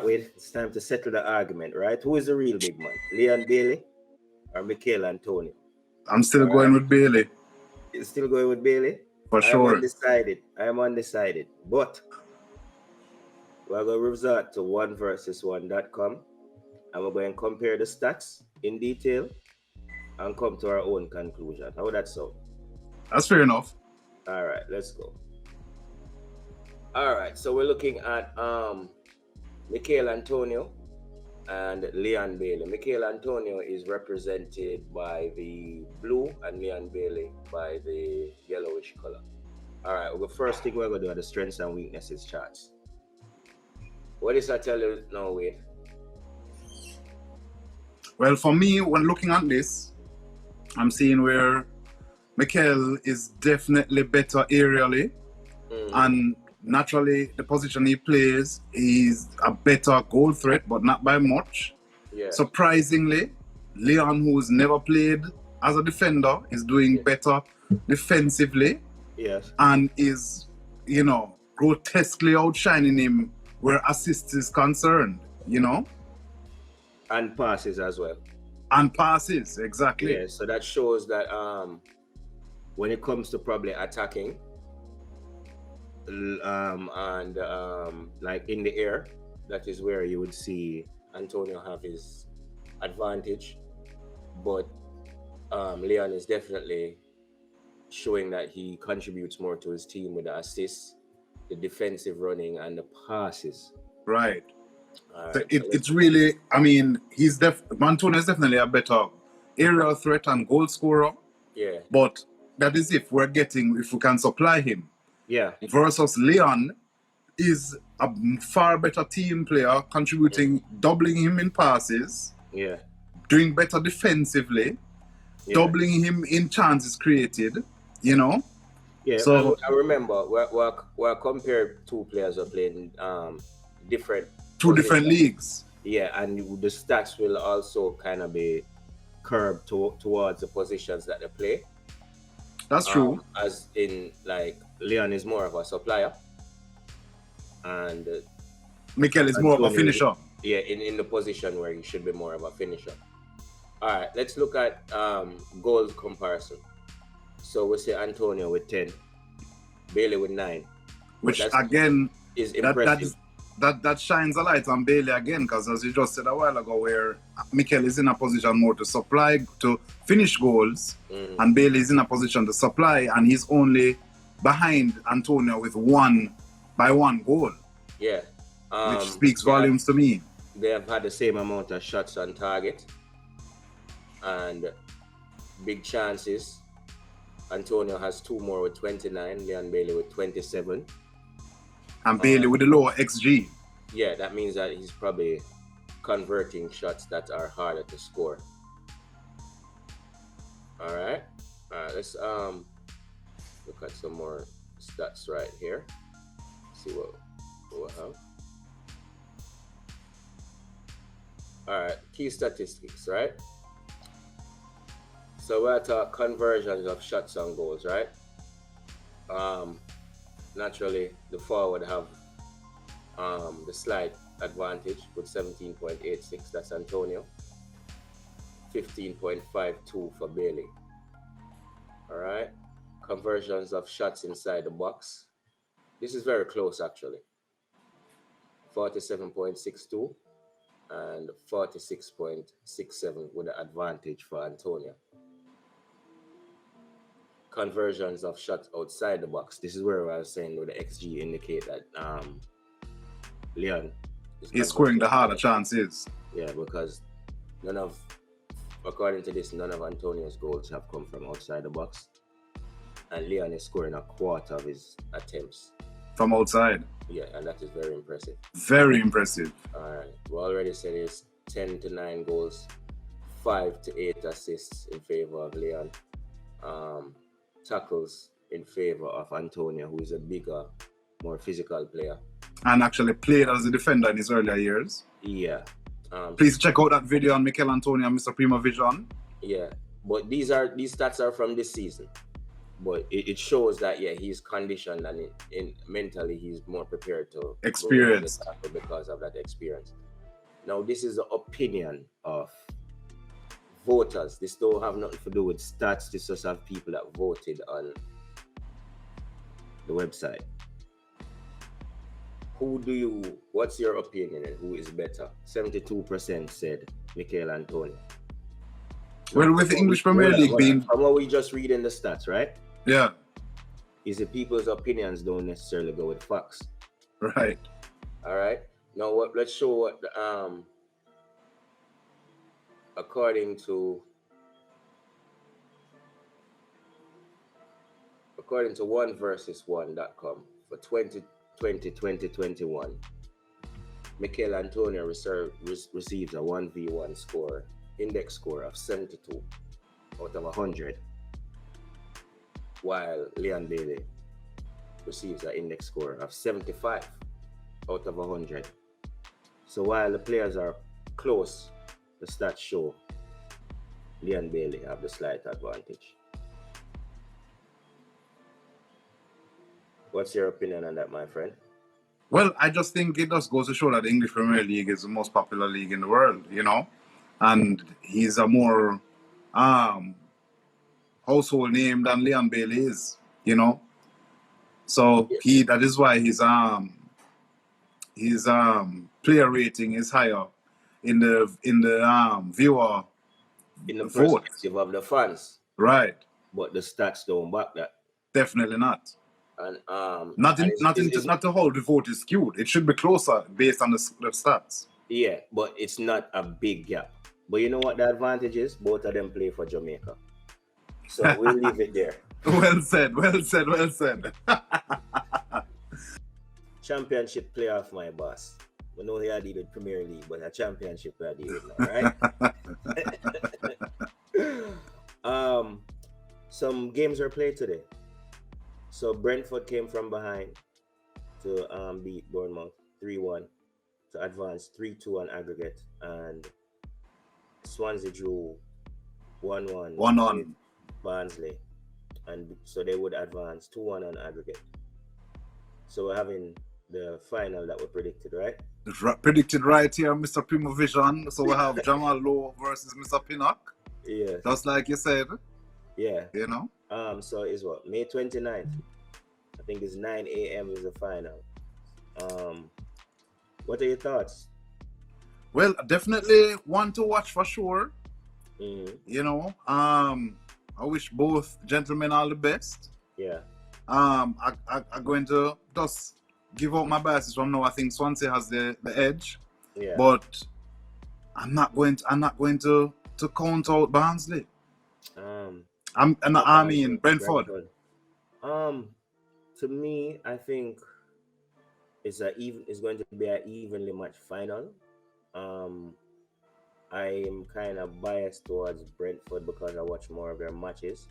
wait. It's time to settle the argument, right? Who is the real big man? Leon Bailey or Michail Antonio? I'm still going with Bailey. You're still going with Bailey? For sure. I am undecided. But we're going to resort to oneversus1.com and we're going to compare the stats in detail and come to our own conclusion. How would that sound? That's fair enough. All right, let's go. All right, so we're looking at Michail Antonio and Leon Bailey. Michail Antonio is represented by the blue and Leon Bailey by the yellowish color. All right, well, the first thing we're going to do are the strengths and weaknesses charts. What is I tell you now, Wade? Well, for me, when looking at this, I'm seeing where Michail is definitely better aerially, and naturally the position he plays is a better goal threat, but not by much. Yeah. Surprisingly, Leon, who's never played as a defender, is doing better defensively. Yes. And is, you know, grotesquely outshining him where assist is concerned, you know? And passes as well. And passes, exactly. Yeah, so that shows that when it comes to probably attacking like in the air, that is where you would see Antonio have his advantage. But Leon is definitely showing that he contributes more to his team with the assists, the defensive running, and the passes. Right. Right, so it's really, I mean, Antonio is definitely a better aerial threat and goal scorer. Yeah. But that is if we can supply him. Yeah. Versus Leon is a far better team player, contributing, doubling him in passes. Yeah. Doing better defensively, doubling him in chances created, you know? Yeah, so I remember we're compared two players who are playing two different leagues. Yeah, and the stats will also kind of be curved towards the positions that they play. That's true. As in, like, Leon is more of a supplier, and Michail is more of a finisher. Yeah, in the position where he should be more of a finisher. All right, let's look at goals comparison. So we say Antonio with 10, Bailey with 9. Which again is impressive. That shines a light on Bailey again, because as you just said a while ago, where Michail is in a position more to supply, to finish goals, and Bailey is in a position to supply, and he's only behind Antonio with 1 goal. Yeah. Which speaks volumes to me. They have had the same amount of shots on target and big chances. Antonio has 2 more with 29, Leon Bailey with 27. And Bailey with a lower XG. Yeah, that means that he's probably converting shots that are harder to score. All right, let's look at some more stats right here. See what we have. All right, key statistics, right? So we're at conversions of shots on goals, right? Naturally, the forward have the slight advantage with 17.86. That's Antonio. 15.52 for Bailey. All right. Conversions of shots inside the box. This is very close, actually. 47.62 and 46.67 with the advantage for Antonio. Conversions of shots outside the box. This is where I was saying with the XG indicate that Leon is scoring the harder chances. Yeah, because according to this, none of Antonio's goals have come from outside the box. And Leon is scoring a quarter of his attempts from outside. Yeah, and that is very impressive. Very impressive. All right. We already said it's 10 to 9 goals, 5 to 8 assists in favor of Leon. Tackles in favor of Antonio, who is a bigger, more physical player. And actually played as a defender in his earlier years. Yeah. Please check out that video on Michail Antonio and Mr. Prima Vision. Yeah. But these stats are from this season. but it shows that yeah, he's conditioned and in mentally he's more prepared to go into the Experienced. tackle because of that experience. Now this is the opinion of voters. This don't have nothing to do with stats. This just have people that voted on the website. What's your opinion and who is better? 72% said Michail Antonio. Well, with the English Premier League being... From what we just read in the stats, right? Yeah. Is that people's opinions don't necessarily go with facts. Right. All right. Now, let's show what, according to 1versus1.com for 2020-2021, Michail Antonio receives a 1v1 score, index score of 72 out of 100, while Leon Bailey receives an index score of 75 out of 100. So while the players are close, the stats show Leon Bailey have the slight advantage. What's your opinion on that, my friend? Well, I just think it just goes to show that the English Premier League is the most popular league in the world, you know, and he's a more household name than Leon Bailey is, you know. So that is why his player rating is higher in the viewer in the vote. Perspective of the fans, right? But the stats don't back that. Definitely not. And not to how the vote is skewed. It should be closer based on the stats. Yeah, but it's not a big gap. But you know what the advantage is? Both of them play for Jamaica. So we'll leave it there. Well said, well said, well said. Championship playoff, my boss. We know he had deal with Premier League, but a championship we deal with now, right? Some games were played today. So Brentford came from behind to beat Bournemouth 3-1 to advance 3-2 on aggregate, and Swansea drew 1-1 with Barnsley, and so they would advance 2-1 on aggregate. So we're having the final that we predicted, right? Predicted right here, Mr. Primo Vision. So we have Jamal Lowe versus Mr. Pinnock. Yeah. Just like you said. Yeah. You know? So it's what? May 29th. I think it's 9 a.m. is the final. What are your thoughts? Well, definitely one to watch for sure. Mm-hmm. You know, I wish both gentlemen all the best. Yeah. I'm going to just give out my biases from now. I think Swansea has the edge. Yeah. But I'm not going to count out Barnsley. I mean Brentford. To me, I think it's going to be an evenly matched final. I am kind of biased towards Brentford because I watch more of their matches.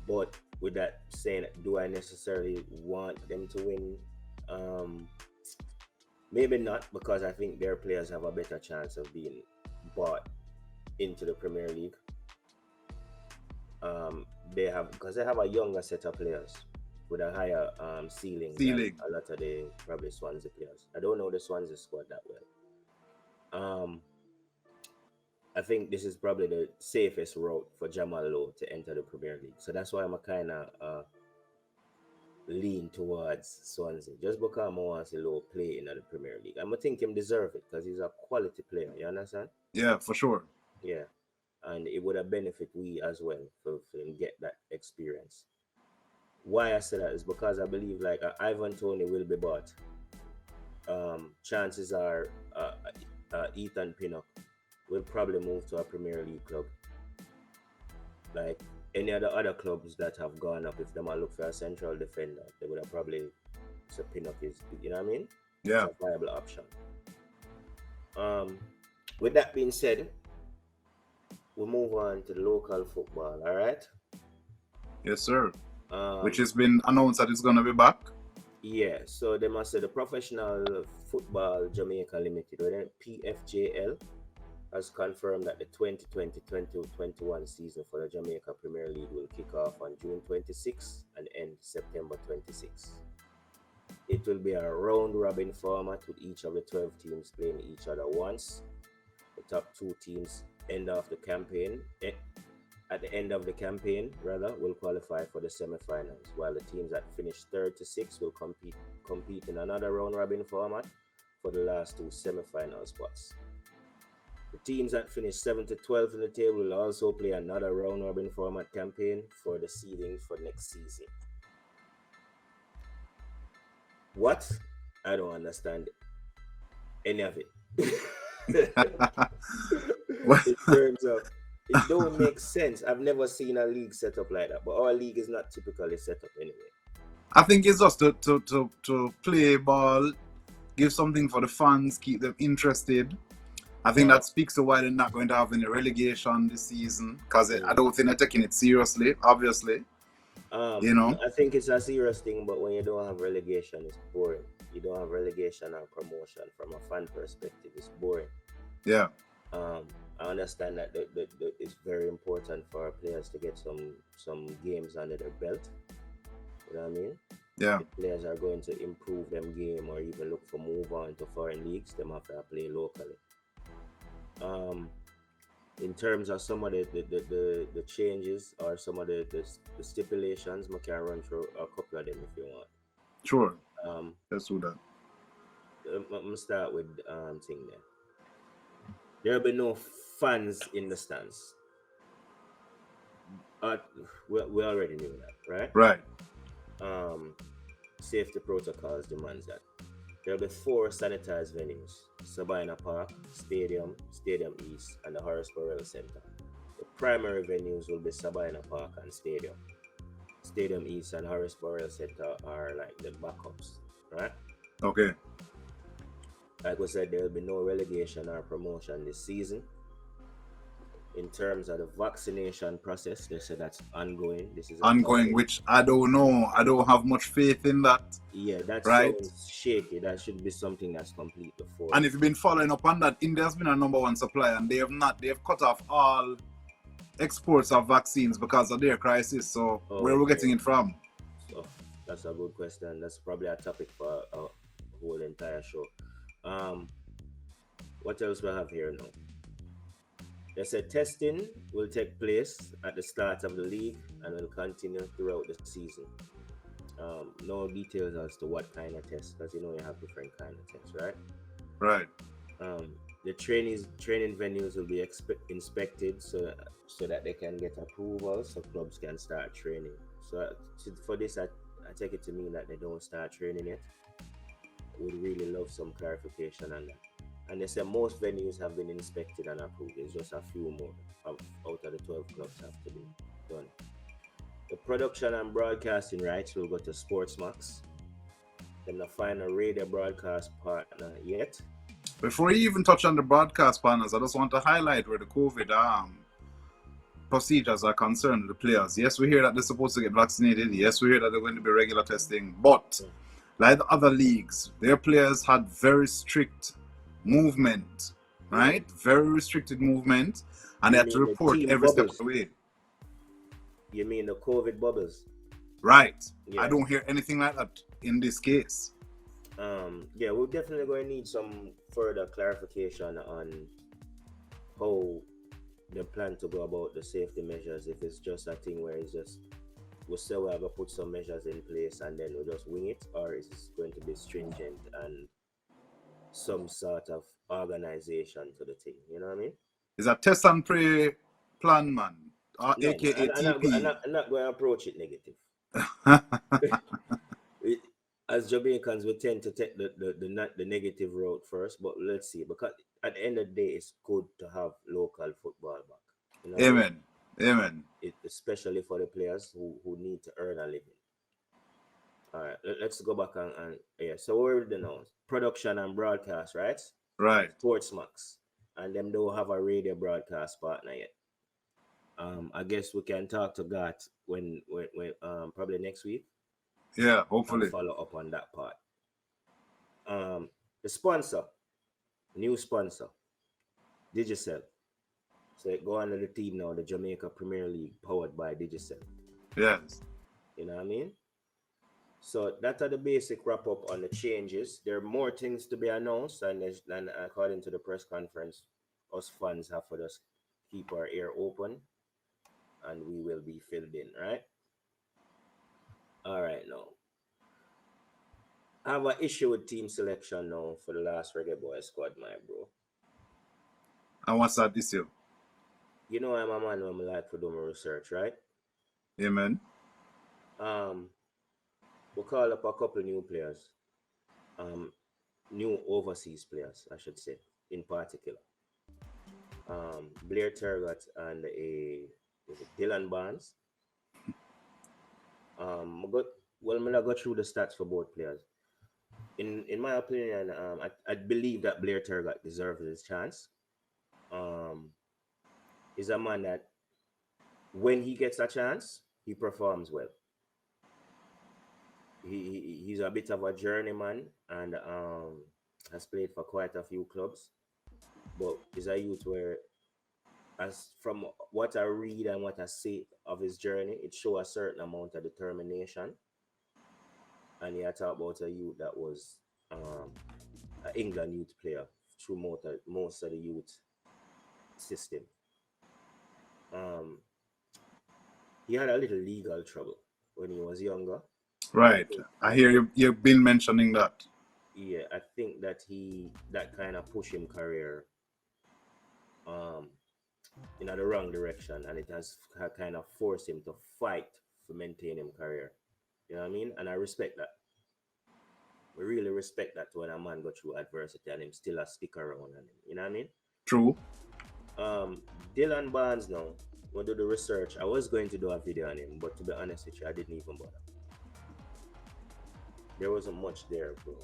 But with that saying, do I necessarily want them to win? Maybe not, because I think their players have a better chance of being bought into the Premier League. They have a younger set of players with a higher ceiling than a lot of the probably Swansea players. I don't know the Swansea squad that well. I think this is probably the safest route for Jamal Lowe to enter the Premier League. So that's why I'm kind of lean towards Swansea. Just because I want to see Lowe play in the Premier League. I think him deserve it because he's a quality player. You understand? Yeah, for sure. Yeah. And it would have benefit we as well for him get that experience. Why I say that is because I believe like Ivan Toney will be bought. Chances are Ethan Pinnock will probably move to a Premier League club. Like any other clubs that have gone up, if they might look for a central defender, they would have probably so Pinnock is, you know what I mean? Yeah. It's a viable option. With that being said, we'll move on to the local football, all right? Yes, sir. Which has been announced that it's going to be back. Yeah, so they must say the Professional Football Jamaica Limited, right? PFJL, has confirmed that the 2020-2021 season for the Jamaica Premier League will kick off on June 26 and end September 26. It will be a round-robin format with each of the 12 teams playing each other once. The top two teams at the end of the campaign, will qualify for the semi-finals, while the teams that finish 3rd to 6th will compete in another round-robin format for the last two semi-final spots. The teams that finish 7th to 12th in the table will also play another round-robin format campaign for the seeding for next season. What? I don't understand any of it. In terms of, it don't make sense. I've never seen a league set up like that, but our league is not typically set up anyway. I think it's just to play ball, give something for the fans, keep them interested. I think that speaks to why they're not going to have any relegation this season, because I don't think they're taking it seriously, obviously. You know? I think it's a serious thing, but when you don't have relegation, it's boring. You don't have relegation or promotion from a fan perspective, it's boring. Yeah. I understand that it's very important for our players to get some games under their belt. You know what I mean? Yeah. If players are going to improve them game or even look for move on to foreign leagues, them have to play locally. In terms of some of the changes or some of the stipulations, I can run through a couple of them if you want. Sure. Let's do that. I'm gonna start with thing there. There'll be no fans in the stands. We already knew that, right? Right. Safety protocols demands that. There'll be 4 sanitized venues: Sabina Park, Stadium East, and the Horace Burrell Center. The primary venues will be Sabina Park and Stadium. Stadium East and Horace Burrell Center are like the backups, right? Okay. Like we said, there will be no relegation or promotion this season. In terms of the vaccination process, they said that's ongoing. This is ongoing, which I don't know. I don't have much faith in that. Yeah, that's right. Shaky. That should be something that's complete before. And if you've been following up on that, India's been a #1 supplier, and they have cut off all exports of vaccines because of their crisis. So where are we getting it from? So that's a good question. That's probably a topic for a whole entire show. What else we have here now? They said testing will take place at the start of the league and will continue throughout the season. No details as to what kind of tests, because you know you have different kind of tests, right? Right. The training venues will be inspected so that they can get approval, so clubs can start training. So for this, I take it to mean that they don't start training yet. Would really love some clarification on that. And they say most venues have been inspected and approved. There's just a few more out of the 12 clubs have to be done. The production and broadcasting rights will go to Sportsmax. They're not find a radio broadcast partner yet. Before you even touch on the broadcast partners, I just want to highlight where the COVID procedures are concerned with the players. Yes, we hear that they're supposed to get vaccinated. Yes, we hear that they're going to be regular testing. But like the other leagues, their players had very strict movement, right? Very restricted movement, and they had to report every step of the way. You mean the COVID bubbles? Right. Yeah. I don't hear anything like that in this case. Yeah, we're definitely going to need some further clarification on how they plan to go about the safety measures. If it's just a thing where it's just we say we're going to put some measures in place and then we'll just wing it, or is it going to be stringent and some sort of organization to the thing, you know what I mean? It's a test and pray plan, man, or no, aka TP. I'm not going to approach it negative. As Jamaicans, we tend to take the negative route first, but let's see, because at the end of the day, it's good to have local football back. You know Amen. Amen. Especially for the players who need to earn a living. All right, let's go back and yeah. So we're the now production and broadcast, right? Right. Sportsmax, and them don't have a radio broadcast partner yet. I guess we can talk to Gat when probably next week. Yeah, hopefully. And follow up on that part. The sponsor, new sponsor. Digicel. So it go under the team now, the Jamaica Premier League, powered by Digicel. Yes. You know what I mean? So that are the basic wrap up on the changes. There are more things to be announced, and according to the press conference, us fans have to just keep our ear open, and we will be filled in, right? All right, now. I have an issue with team selection now for the last Reggae Boyz squad, my bro. And what's that issue? You know I'm a man when I like to do my research, right? Amen. We'll call up a couple new players. New overseas players, I should say, in particular. Blair Tergat and DILLON Barnes. I go through the stats for both players. In my opinion, I believe that Blair Tergat deserves his chance. He's a man that when he gets a chance, he performs well. He's a bit of a journeyman and has played for quite a few clubs, but he's a youth where, as from what I read and what I see of his journey, it shows a certain amount of determination. And he talk about a youth that was an England youth player through most of the youth system. He had a little legal trouble when he was younger. Right. I hear you've been mentioning that. Yeah, I think that that kind of pushed him career in the wrong direction, and it has kind of forced him to fight for maintaining his career. You know what I mean? And I respect that. We really respect that when a man go through adversity and him still a stick around, and you know what I mean? True. DILLON Barnes now, when I do the research, I was going to do a video on him, but to be honest with you, I didn't even bother. There wasn't much there, bro.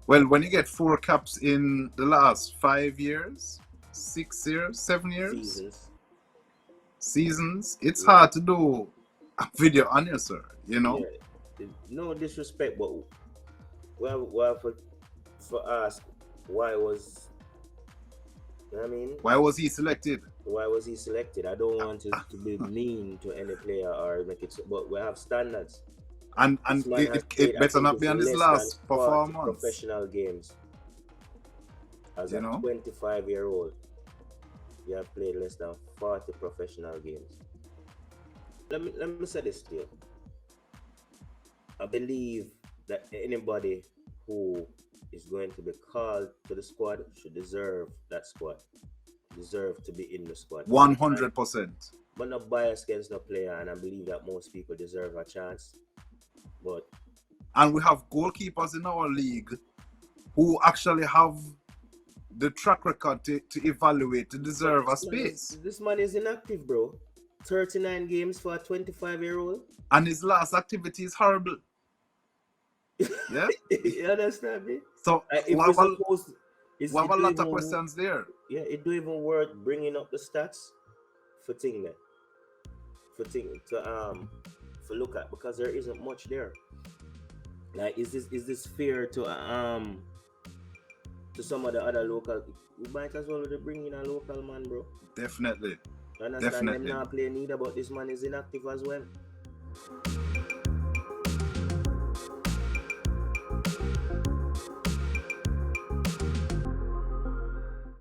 Well, when you get 4 caps in the last 5 years, 6 years, 7 years, seasons, it's hard to do a video on you, sir. You know. Yeah. No disrespect, but well, for us, why was, you know what I mean? Why was he selected? Why was he selected? I don't want to be mean to any player or make it, but we have standards. And it better not be on his last performance. Professional games. As a 25-year-old, you have played less than 40 professional games. Let me say this to you. I believe that anybody who is going to be called to the squad should deserve that squad. Deserve to be in the squad. 100%. But not biased against the player, and I believe that most people deserve a chance. And we have goalkeepers in our league who actually have the track record to evaluate, to deserve a space. This man is inactive, bro. 39 games for a 25-year-old. And his last activity is horrible. Yeah? You understand me? So we have a lot of questions there. Yeah, it don't even worth bringing up the stats for to look at, because there isn't much there. Like, is this fair to some of the other local? We might as well bring in a local man, bro. Definitely. You understand? Them not play neither, but this man is inactive as well.